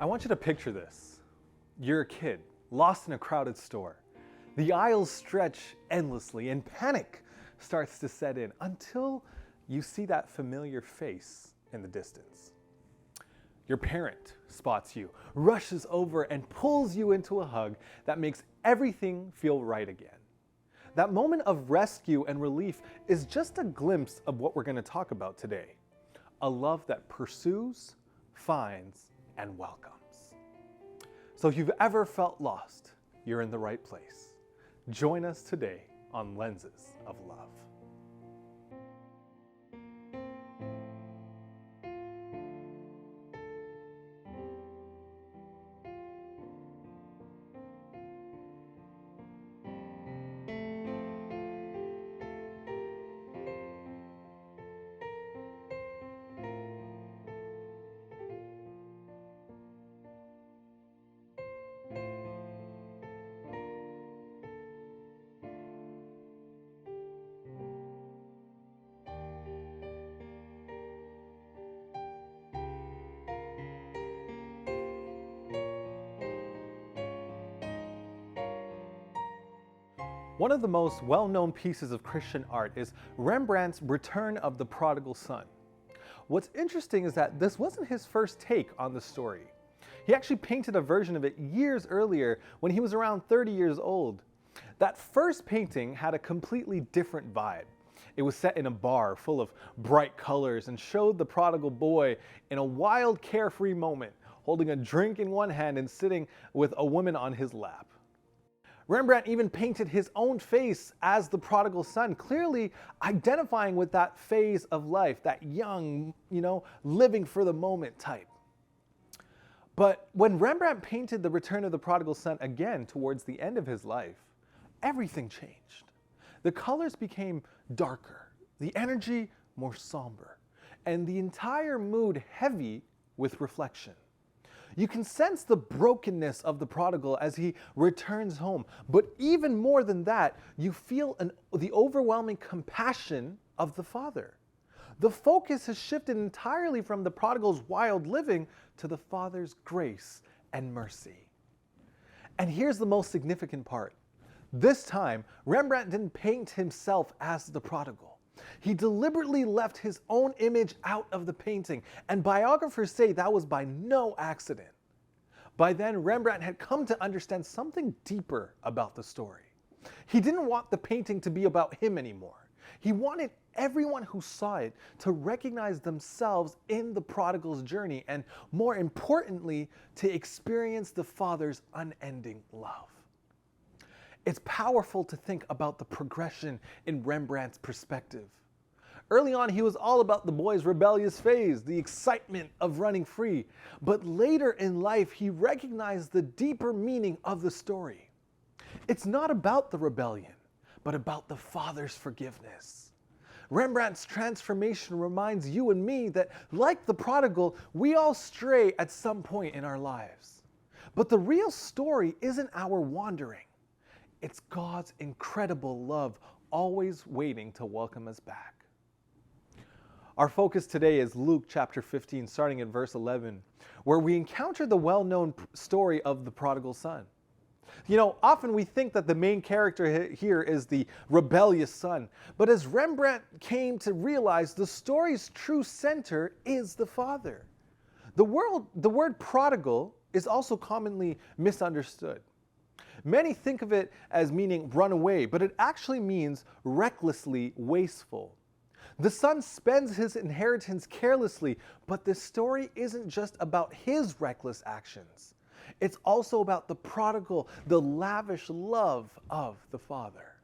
I want you to picture this. You're a kid, lost in a crowded store. The aisles stretch endlessly and panic starts to set in until you see that familiar face in the distance. Your parent spots you, rushes over and pulls you into a hug that makes everything feel right again. That moment of rescue and relief is just a glimpse of what we're going to talk about today. A love that pursues, finds, and welcomes. So if you've ever felt lost, you're in the right place. Join us today on Lenses of Love. One of the most well-known pieces of Christian art is Rembrandt's Return of the Prodigal Son. What's interesting is that this wasn't his first take on the story. He actually painted a version of it years earlier when he was around 30 years old. That first painting had a completely different vibe. It was set in a bar full of bright colors and showed the prodigal boy in a wild, carefree moment, holding a drink in one hand and sitting with a woman on his lap. Rembrandt even painted his own face as the prodigal son, clearly identifying with that phase of life, that young, living for the moment type. But when Rembrandt painted the Return of the Prodigal Son again towards the end of his life, everything changed. The colors became darker, the energy more somber, and the entire mood heavy with reflection. You can sense the brokenness of the prodigal as he returns home. But even more than that, you feel the overwhelming compassion of the father. The focus has shifted entirely from the prodigal's wild living to the father's grace and mercy. And here's the most significant part. This time, Rembrandt didn't paint himself as the prodigal. He deliberately left his own image out of the painting, and biographers say that was by no accident. By then, Rembrandt had come to understand something deeper about the story. He didn't want the painting to be about him anymore. He wanted everyone who saw it to recognize themselves in the prodigal's journey, and more importantly, to experience the Father's unending love. It's powerful to think about the progression in Rembrandt's perspective. Early on, he was all about the boy's rebellious phase, the excitement of running free. But later in life, he recognized the deeper meaning of the story. It's not about the rebellion, but about the Father's forgiveness. Rembrandt's transformation reminds you and me that, like the prodigal, we all stray at some point in our lives. But the real story isn't our wandering. It's God's incredible love always waiting to welcome us back. Our focus today is Luke chapter 15, starting at verse 11, where we encounter the well-known story of the prodigal son. Often we think that the main character here is the rebellious son, but as Rembrandt came to realize, the story's true center is the father. The word prodigal is also commonly misunderstood. Many think of it as meaning run away, but it actually means recklessly wasteful. The son spends his inheritance carelessly, but this story isn't just about his reckless actions. It's also about the prodigal, the lavish love of the father.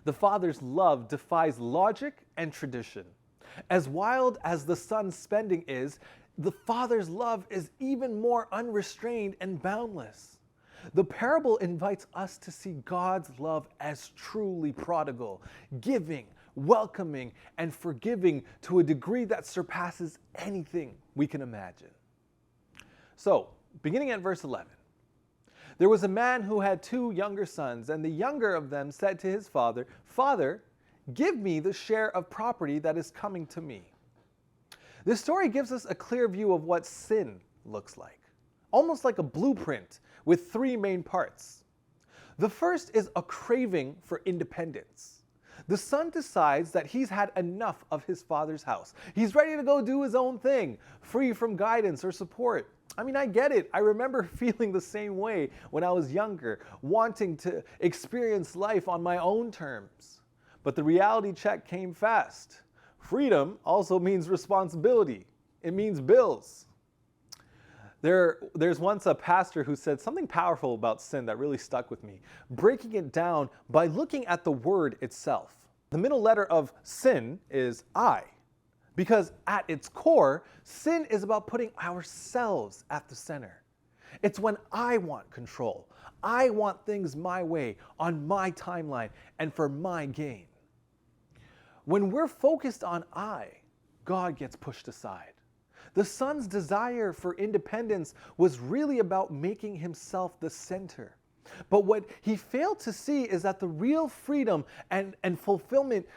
The father's love defies logic and tradition. As wild as the son's spending is, the father's love is even more unrestrained and boundless. The parable invites us to see God's love as truly prodigal, giving, welcoming, and forgiving to a degree that surpasses anything we can imagine. So, beginning at verse 11. There was a man who had 2 younger sons, and the younger of them said to his father, "Father, give me the share of property that is coming to me." This story gives us a clear view of what sin looks like, almost like a blueprint with three main parts. The first is a craving for independence. The son decides that he's had enough of his father's house. He's ready to go do his own thing, free from guidance or support. I mean, I get it. I remember feeling the same way when I was younger, wanting to experience life on my own terms. But the reality check came fast. Freedom also means responsibility. It means bills. There's once a pastor who said something powerful about sin that really stuck with me, breaking it down by looking at the word itself. The middle letter of sin is I, because at its core, sin is about putting ourselves at the center. It's when I want control. I want things my way, on my timeline, and for my gain. When we're focused on I, God gets pushed aside. The son's desire for independence was really about making himself the center. But what he failed to see is that the real freedom and fulfillment,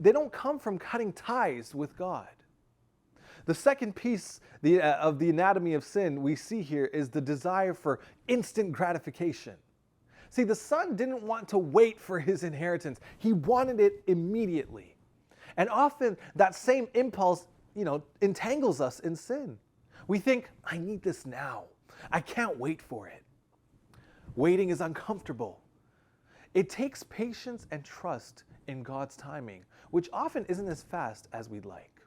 they don't come from cutting ties with God. The second piece of the anatomy of sin we see here is the desire for instant gratification. See, the son didn't want to wait for his inheritance. He wanted it immediately. And often that same impulse entangles us in sin. We think, I need this now. I can't wait for it. Waiting is uncomfortable. It takes patience and trust in God's timing, which often isn't as fast as we'd like.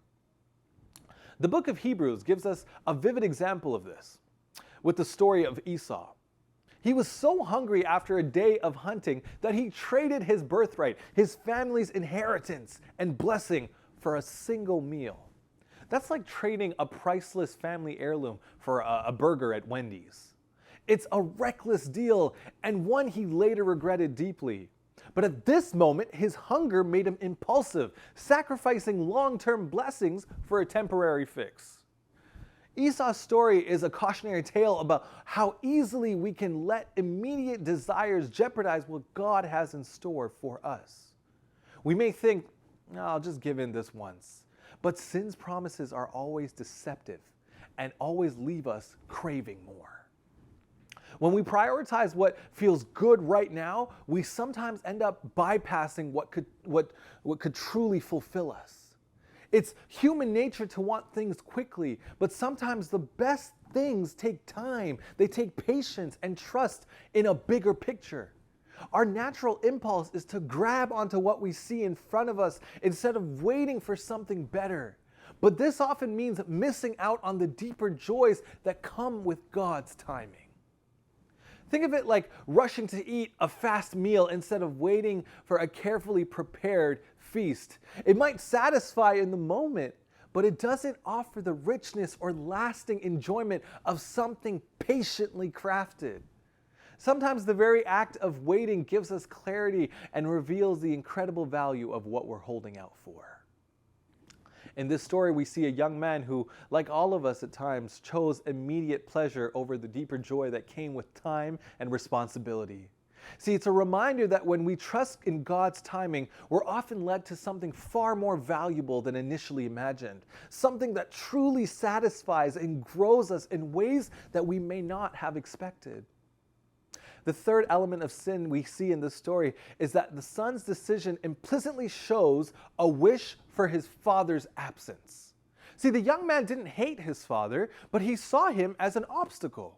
The book of Hebrews gives us a vivid example of this with the story of Esau. He was so hungry after a day of hunting that he traded his birthright, his family's inheritance and blessing for a single meal. That's like trading a priceless family heirloom for a burger at Wendy's. It's a reckless deal and one he later regretted deeply. But at this moment, his hunger made him impulsive, sacrificing long-term blessings for a temporary fix. Esau's story is a cautionary tale about how easily we can let immediate desires jeopardize what God has in store for us. We may think, no, I'll just give in this once. But sin's promises are always deceptive and always leave us craving more. When we prioritize what feels good right now, we sometimes end up bypassing what could truly fulfill us. It's human nature to want things quickly, but sometimes the best things take time. They take patience and trust in a bigger picture. Our natural impulse is to grab onto what we see in front of us instead of waiting for something better. But this often means missing out on the deeper joys that come with God's timing. Think of it like rushing to eat a fast meal instead of waiting for a carefully prepared feast. It might satisfy in the moment, but it doesn't offer the richness or lasting enjoyment of something patiently crafted. Sometimes the very act of waiting gives us clarity and reveals the incredible value of what we're holding out for. In this story, we see a young man who, like all of us at times, chose immediate pleasure over the deeper joy that came with time and responsibility. See, it's a reminder that when we trust in God's timing, we're often led to something far more valuable than initially imagined, something that truly satisfies and grows us in ways that we may not have expected. The third element of sin we see in this story is that the son's decision implicitly shows a wish for his father's absence. See, the young man didn't hate his father, but he saw him as an obstacle.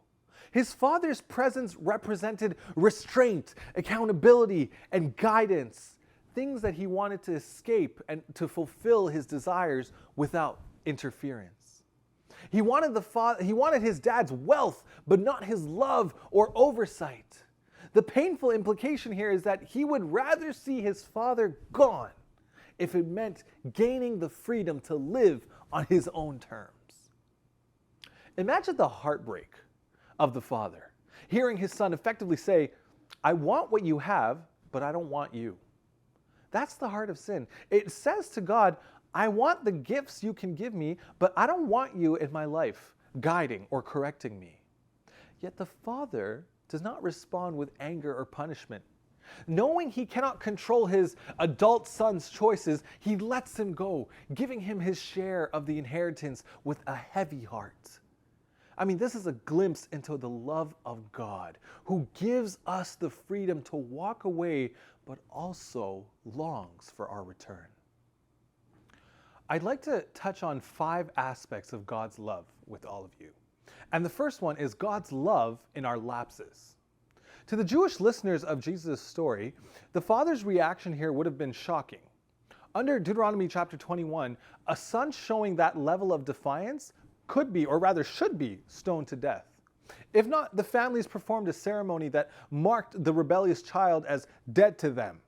His father's presence represented restraint, accountability, and guidance, things that he wanted to escape and to fulfill his desires without interference. He wanted his dad's wealth, but not his love or oversight. The painful implication here is that he would rather see his father gone if it meant gaining the freedom to live on his own terms. Imagine the heartbreak of the father, hearing his son effectively say, I want what you have, but I don't want you. That's the heart of sin. It says to God, I want the gifts you can give me, but I don't want you in my life, guiding or correcting me. Yet the father does not respond with anger or punishment. Knowing he cannot control his adult son's choices, he lets him go, giving him his share of the inheritance with a heavy heart. I mean, this is a glimpse into the love of God, who gives us the freedom to walk away, but also longs for our return. I'd like to touch on 5 aspects of God's love with all of you. And the first one is God's love in our lapses. To the Jewish listeners of Jesus' story, the father's reaction here would have been shocking. Under Deuteronomy chapter 21, a son showing that level of defiance could be, or rather should be, stoned to death. If not, the families performed a ceremony that marked the rebellious child as dead to them.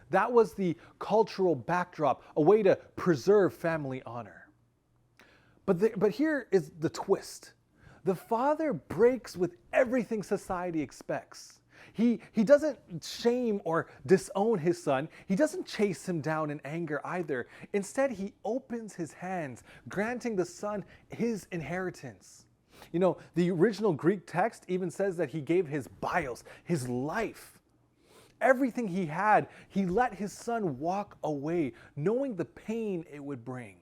That was the cultural backdrop, a way to preserve family honor. But here is the twist. The father breaks with everything society expects. He doesn't shame or disown his son. He doesn't chase him down in anger either. Instead, he opens his hands, granting the son his inheritance. You know, the original Greek text even says that he gave his bios, his life. Everything he had, he let his son walk away, knowing the pain it would bring.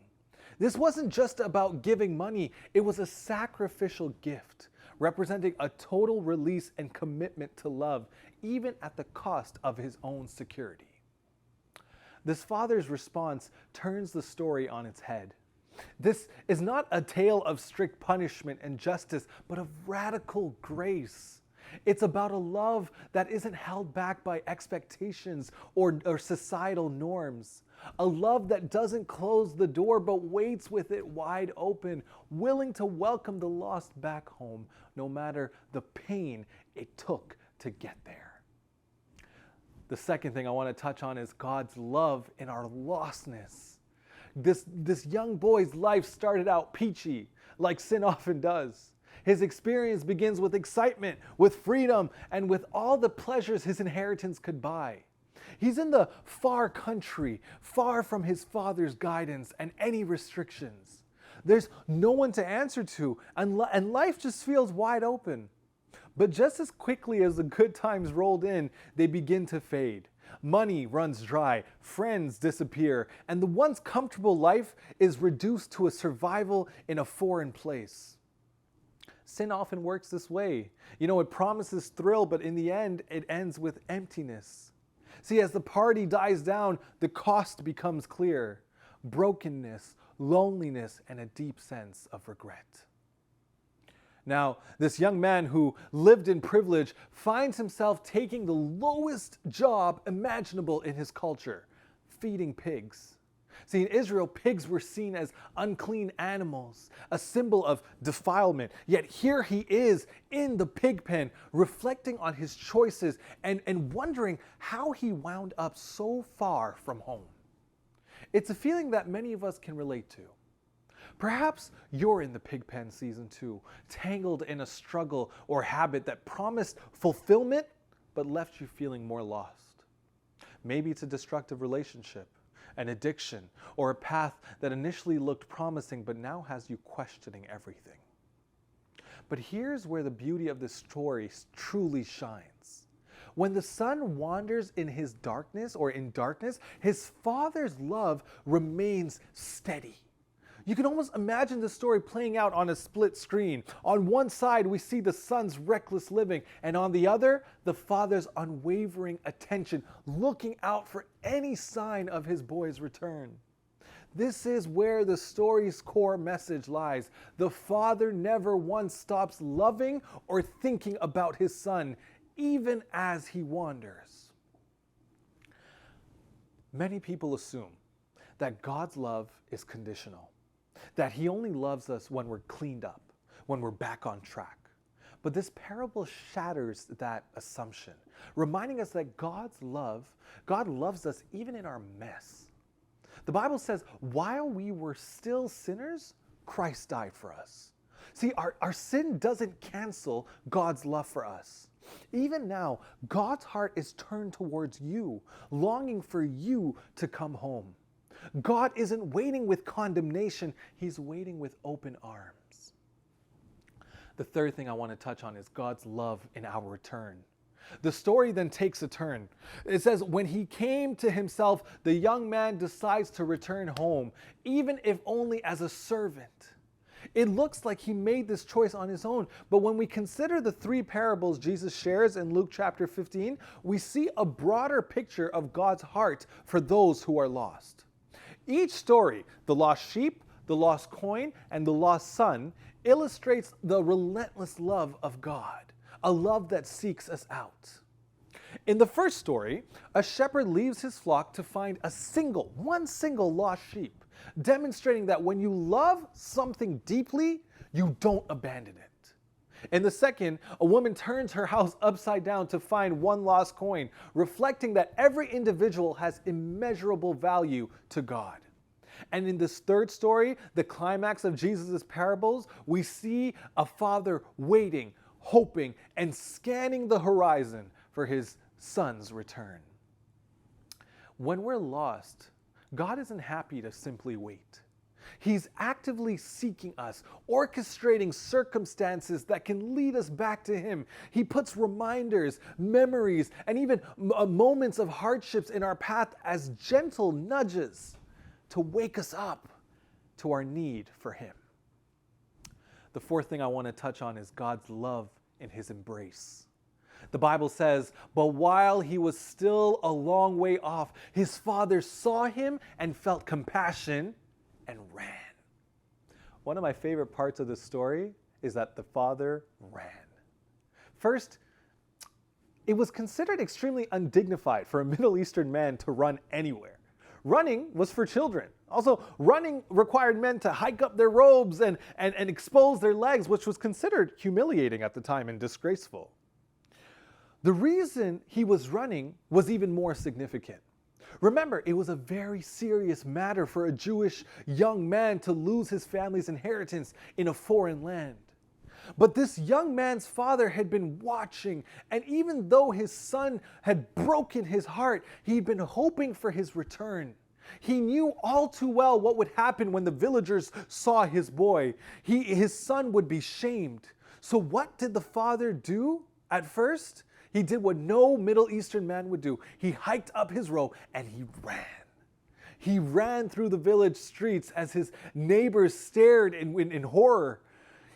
This wasn't just about giving money, it was a sacrificial gift, representing a total release and commitment to love, even at the cost of his own security. This father's response turns the story on its head. This is not a tale of strict punishment and justice, but of radical grace. It's about a love that isn't held back by expectations or societal norms. A love that doesn't close the door but waits with it wide open, willing to welcome the lost back home, no matter the pain it took to get there. The second thing I want to touch on is God's love in our lostness. This young boy's life started out peachy, like sin often does. His experience begins with excitement, with freedom, and with all the pleasures his inheritance could buy. He's in the far country, far from his father's guidance and any restrictions. There's no one to answer to, and life just feels wide open. But just as quickly as the good times rolled in, they begin to fade. Money runs dry, friends disappear, and the once comfortable life is reduced to a survival in a foreign place. Sin often works this way. You know, it promises thrill, but in the end, it ends with emptiness. See, as the party dies down, the cost becomes clear. Brokenness, loneliness, and a deep sense of regret. Now, this young man who lived in privilege finds himself taking the lowest job imaginable in his culture, feeding pigs. See, in Israel, pigs were seen as unclean animals, a symbol of defilement. Yet here he is in the pig pen, reflecting on his choices and wondering how he wound up so far from home. It's a feeling that many of us can relate to. Perhaps you're in the pig pen season 2, tangled in a struggle or habit that promised fulfillment but left you feeling more lost. Maybe it's a destructive relationship, an addiction, or a path that initially looked promising but now has you questioning everything. But here's where the beauty of this story truly shines. When the son wanders in his darkness, his father's love remains steady. You can almost imagine the story playing out on a split screen. On one side, we see the son's reckless living, and on the other, the father's unwavering attention, looking out for any sign of his boy's return. This is where the story's core message lies. The father never once stops loving or thinking about his son, even as he wanders. Many people assume that God's love is conditional, that he only loves us when we're cleaned up, when we're back on track. But this parable shatters that assumption, reminding us that God loves us even in our mess. The Bible says, while we were still sinners, Christ died for us. See, our sin doesn't cancel God's love for us. Even now, God's heart is turned towards you, longing for you to come home. God isn't waiting with condemnation, he's waiting with open arms. The third thing I want to touch on is God's love in our return. The story then takes a turn. It says, when he came to himself, the young man decides to return home, even if only as a servant. It looks like he made this choice on his own. But when we consider the three parables Jesus shares in Luke chapter 15, we see a broader picture of God's heart for those who are lost. Each story, the lost sheep, the lost coin, and the lost son, illustrates the relentless love of God, a love that seeks us out. In the first story, a shepherd leaves his flock to find one single lost sheep, demonstrating that when you love something deeply, you don't abandon it. In the second, a woman turns her house upside down to find one lost coin, reflecting that every individual has immeasurable value to God. And in this third story, the climax of Jesus' parables, we see a father waiting, hoping, and scanning the horizon for his son's return. When we're lost, God isn't happy to simply wait. He's actively seeking us, orchestrating circumstances that can lead us back to Him. He puts reminders, memories, and even moments of hardships in our path as gentle nudges to wake us up to our need for Him. The fourth thing I want to touch on is God's love in His embrace. The Bible says, "But while he was still a long way off, his father saw him and felt compassion and ran." One of my favorite parts of the story is that the father ran. First, it was considered extremely undignified for a Middle Eastern man to run anywhere. Running was for children. Also, running required men to hike up their robes and expose their legs, which was considered humiliating at the time and disgraceful. The reason he was running was even more significant. Remember, it was a very serious matter for a Jewish young man to lose his family's inheritance in a foreign land. But this young man's father had been watching, and even though his son had broken his heart, he'd been hoping for his return. He knew all too well what would happen when the villagers saw his boy. His son would be shamed. So what did the father do at first? He did what no Middle Eastern man would do. He hiked up his robe and he ran. He ran through the village streets as his neighbors stared in horror.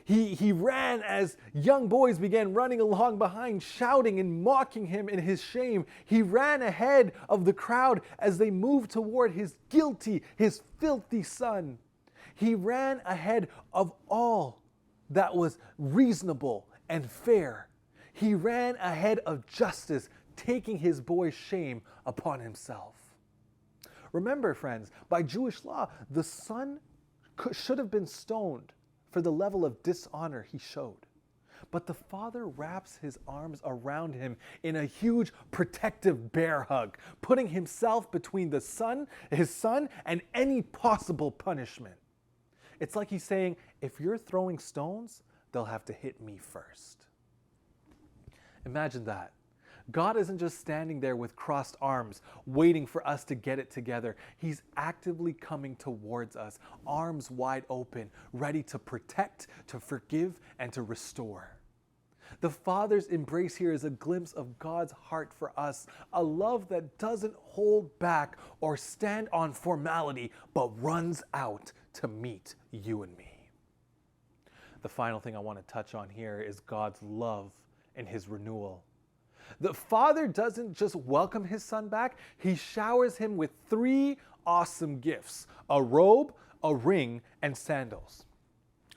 He ran as young boys began running along behind, shouting and mocking him in his shame. He ran ahead of the crowd as they moved toward his filthy son. He ran ahead of all that was reasonable and fair. He ran ahead of justice, taking his boy's shame upon himself. Remember, friends, by Jewish law, the son should have been stoned for the level of dishonor he showed. But the father wraps his arms around him in a huge protective bear hug, putting himself between his son, and any possible punishment. It's like he's saying, if you're throwing stones, they'll have to hit me first. Imagine that. God isn't just standing there with crossed arms, waiting for us to get it together. He's actively coming towards us, arms wide open, ready to protect, to forgive, and to restore. The Father's embrace here is a glimpse of God's heart for us, a love that doesn't hold back or stand on formality, but runs out to meet you and me. The final thing I want to touch on here is God's love in His renewal. The Father doesn't just welcome His Son back, He showers him with 3 awesome gifts: a robe, a ring, and sandals.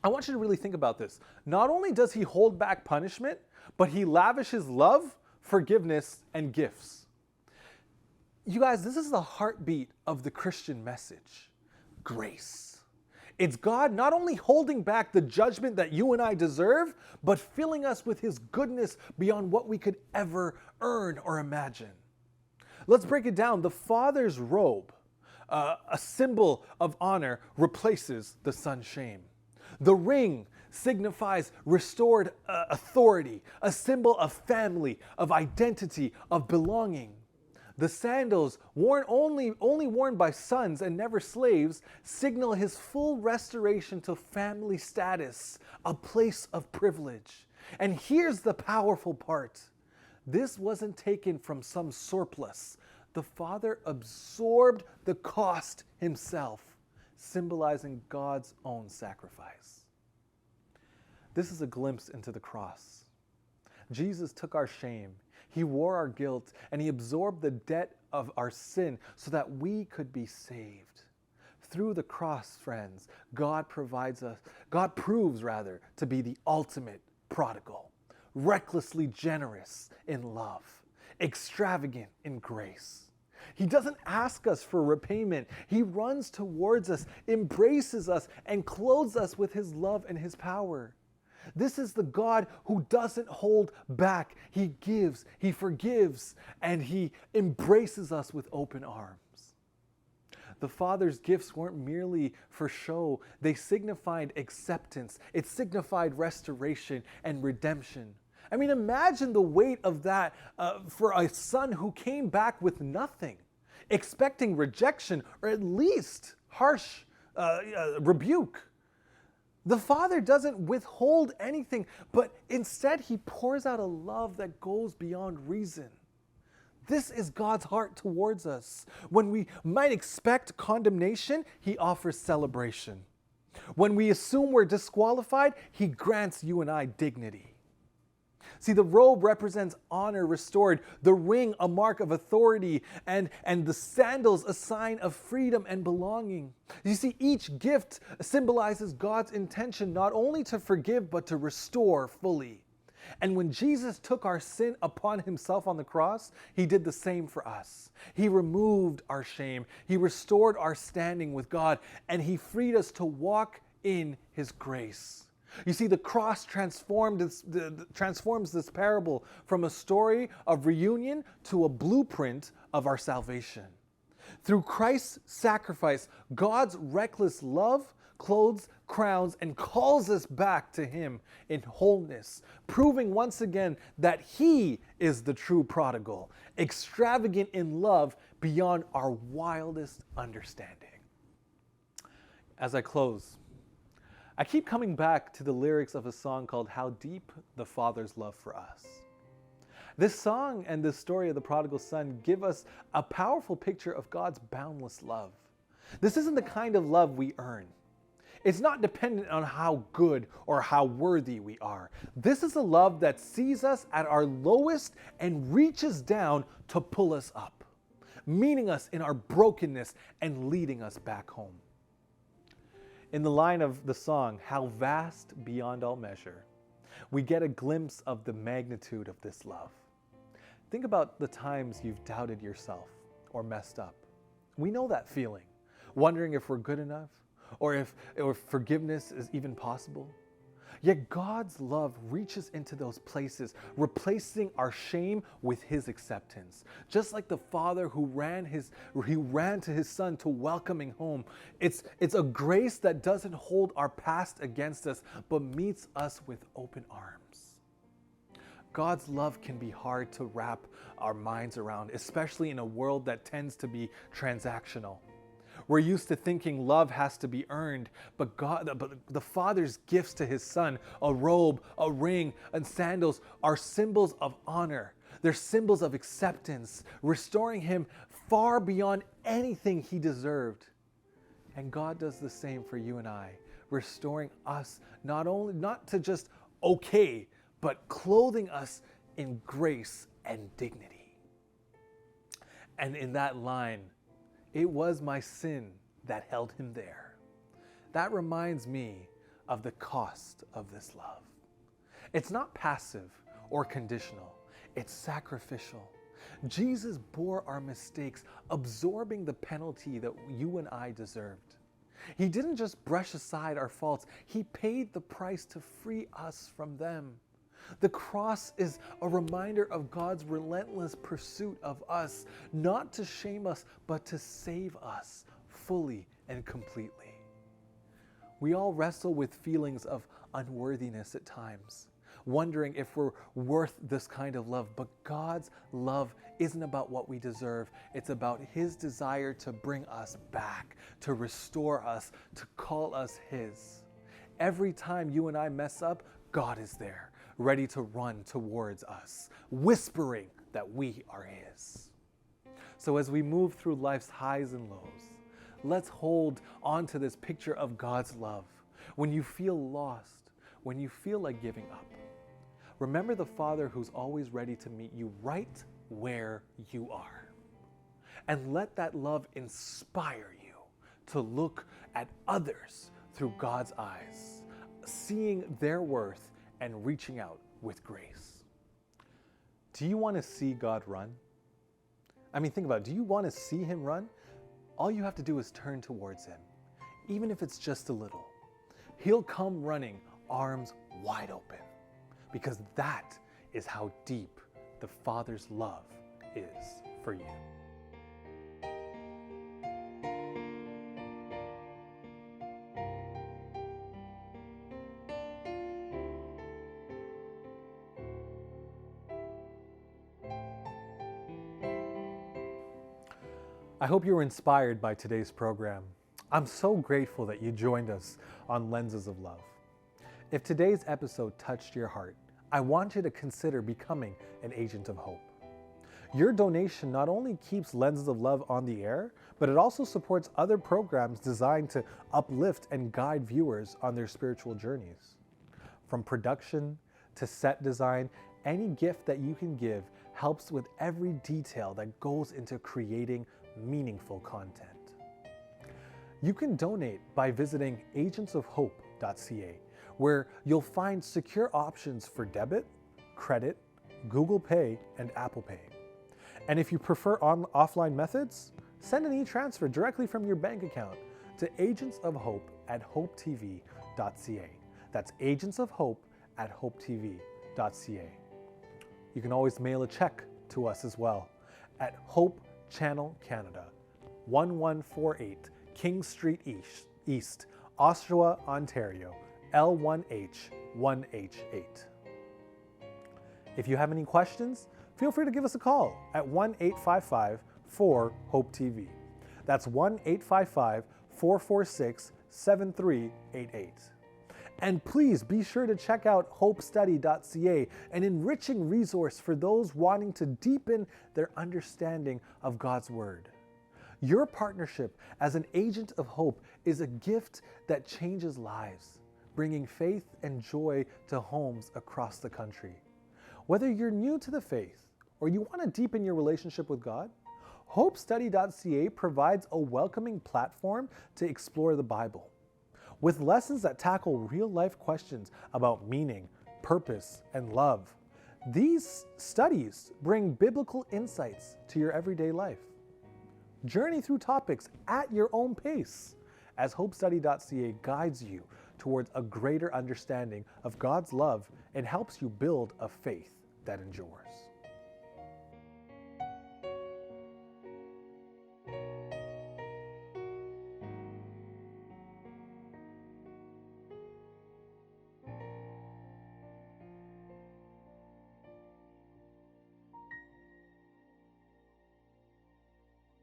I want you to really think about this. Not only does He hold back punishment, but He lavishes love, forgiveness, and gifts. You guys, this is the heartbeat of the Christian message: grace. It's God not only holding back the judgment that you and I deserve, but filling us with His goodness beyond what we could ever earn or imagine. Let's break it down. The Father's robe, a symbol of honor, replaces the Son's shame. The ring signifies restored authority, a symbol of family, of identity, of belonging. The sandals, only worn by sons and never slaves, signal His full restoration to family status, a place of privilege. And here's the powerful part. This wasn't taken from some surplus. The Father absorbed the cost Himself, symbolizing God's own sacrifice. This is a glimpse into the cross. Jesus took our shame, he wore our guilt, and he absorbed the debt of our sin so that we could be saved. Through the cross, friends, God proves to be the ultimate prodigal, recklessly generous in love, extravagant in grace. He doesn't ask us for repayment. He runs towards us, embraces us, and clothes us with his love and his power. This is the God who doesn't hold back. He gives, he forgives, and he embraces us with open arms. The Father's gifts weren't merely for show. They signified acceptance. It signified restoration and redemption. I mean, imagine the weight of that for a son who came back with nothing, expecting rejection or at least harsh rebuke. The Father doesn't withhold anything, but instead he pours out a love that goes beyond reason. This is God's heart towards us. When we might expect condemnation, he offers celebration. When we assume we're disqualified, he grants you and I dignity. See, the robe represents honor restored, the ring a mark of authority, and the sandals a sign of freedom and belonging. You see, each gift symbolizes God's intention not only to forgive, but to restore fully. And when Jesus took our sin upon himself on the cross, he did the same for us. He removed our shame, he restored our standing with God, and he freed us to walk in his grace. You see, the cross transforms this parable from a story of reunion to a blueprint of our salvation. Through Christ's sacrifice, God's reckless love clothes, crowns, and calls us back to him in wholeness, proving once again that he is the true prodigal, extravagant in love beyond our wildest understanding. As I close, I keep coming back to the lyrics of a song called How Deep the Father's Love for Us. This song and this story of the prodigal son give us a powerful picture of God's boundless love. This isn't the kind of love we earn. It's not dependent on how good or how worthy we are. This is a love that sees us at our lowest and reaches down to pull us up, meeting us in our brokenness and leading us back home. In the line of the song, how vast beyond all measure, we get a glimpse of the magnitude of this love. Think about the times you've doubted yourself or messed up. We know that feeling, wondering if we're good enough or if forgiveness is even possible. Yet God's love reaches into those places, replacing our shame with his acceptance. Just like the father who ran to his son to welcome him home. It's a grace that doesn't hold our past against us, but meets us with open arms. God's love can be hard to wrap our minds around, especially in a world that tends to be transactional. We're used to thinking love has to be earned, but the Father's gifts to his son, a robe, a ring, and sandals, are symbols of honor. They're symbols of acceptance, restoring him far beyond anything he deserved. And God does the same for you and I, restoring us not to just okay, but clothing us in grace and dignity. And in that line, it was my sin that held him there. That reminds me of the cost of this love. It's not passive or conditional. It's sacrificial. Jesus bore our mistakes, absorbing the penalty that you and I deserved. He didn't just brush aside our faults. He paid the price to free us from them. The cross is a reminder of God's relentless pursuit of us, not to shame us, but to save us fully and completely. We all wrestle with feelings of unworthiness at times, wondering if we're worth this kind of love. But God's love isn't about what we deserve. It's about his desire to bring us back, to restore us, to call us his. Every time you and I mess up, God is there, ready to run towards us, whispering that we are his. So as we move through life's highs and lows, let's hold on to this picture of God's love. When you feel lost, when you feel like giving up. Remember the Father who's always ready to meet you right where you are. And let that love inspire you to look at others through God's eyes, seeing their worth and reaching out with grace. Do you want to see God run? I mean, think about it. Do you want to see him run? All you have to do is turn towards him, even if it's just a little. He'll come running, arms wide open, because that is how deep the Father's love is for you. I hope you were inspired by today's program. I'm so grateful that you joined us on Lenses of Love. If today's episode touched your heart, I want you to consider becoming an agent of hope. Your donation not only keeps Lenses of Love on the air, but it also supports other programs designed to uplift and guide viewers on their spiritual journeys. From production to set design, any gift that you can give helps with every detail that goes into creating meaningful content. You can donate by visiting agentsofhope.ca, where you'll find secure options for debit, credit, Google Pay, and Apple Pay. And if you prefer offline methods, send an e-transfer directly from your bank account to agentsofhope@hopetv.ca. That's agentsofhope@hopetv.ca. You can always mail a check to us as well at Hope Channel Canada, 1148 King Street East, Oshawa, Ontario, L1H1H8. If you have any questions, feel free to give us a call at 1-855-4-HOPE-TV. That's 1-855-446-7388. And please be sure to check out hopestudy.ca, an enriching resource for those wanting to deepen their understanding of God's Word. Your partnership as an agent of hope is a gift that changes lives, bringing faith and joy to homes across the country. Whether you're new to the faith or you want to deepen your relationship with God, hopestudy.ca provides a welcoming platform to explore the Bible. With lessons that tackle real-life questions about meaning, purpose, and love, these studies bring biblical insights to your everyday life. Journey through topics at your own pace as hopestudy.ca guides you towards a greater understanding of God's love and helps you build a faith that endures.